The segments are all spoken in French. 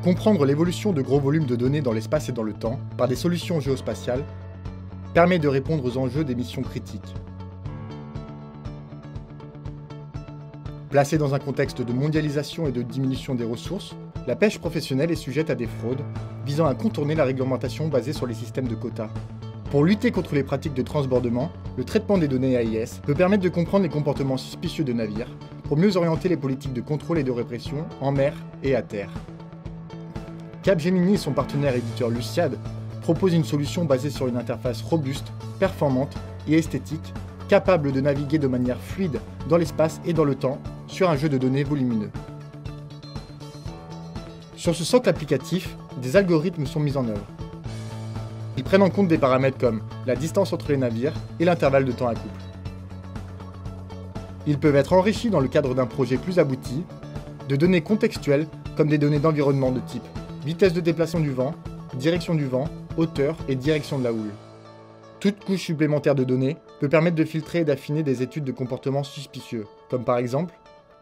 Comprendre l'évolution de gros volumes de données dans l'espace et dans le temps par des solutions géospatiales permet de répondre aux enjeux des missions critiques. Placée dans un contexte de mondialisation et de diminution des ressources, la pêche professionnelle est sujette à des fraudes visant à contourner la réglementation basée sur les systèmes de quotas. Pour lutter contre les pratiques de transbordement, le traitement des données AIS peut permettre de comprendre les comportements suspicieux de navires pour mieux orienter les politiques de contrôle et de répression en mer et à terre. Capgemini et son partenaire éditeur Luciad proposent une solution basée sur une interface robuste, performante et esthétique, capable de naviguer de manière fluide dans l'espace et dans le temps sur un jeu de données volumineux. Sur ce socle applicatif, des algorithmes sont mis en œuvre. Ils prennent en compte des paramètres comme la distance entre les navires et l'intervalle de temps à couple. Ils peuvent être enrichis dans le cadre d'un projet plus abouti de données contextuelles comme des données d'environnement de type vitesse de déplacement du vent, direction du vent, hauteur et direction de la houle. Toute couche supplémentaire de données peut permettre de filtrer et d'affiner des études de comportements suspicieux, comme par exemple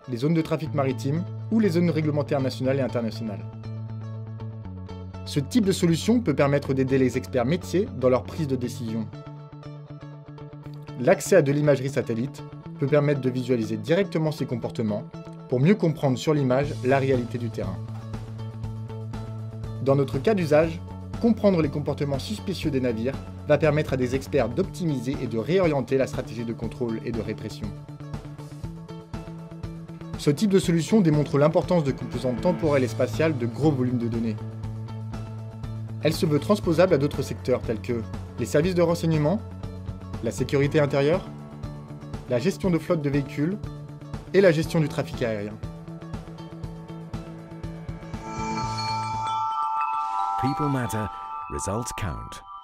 les zones de trafic maritime ou les zones réglementaires nationales et internationales. Ce type de solution peut permettre d'aider les experts métiers dans leur prise de décision. L'accès à de l'imagerie satellite peut permettre de visualiser directement ces comportements pour mieux comprendre sur l'image la réalité du terrain. Dans notre cas d'usage, comprendre les comportements suspicieux des navires va permettre à des experts d'optimiser et de réorienter la stratégie de contrôle et de répression. Ce type de solution démontre l'importance de composantes temporelles et spatiales de gros volumes de données. Elle se veut transposable à d'autres secteurs tels que les services de renseignement, la sécurité intérieure, la gestion de flotte de véhicules et la gestion du trafic aérien. People matter, results count.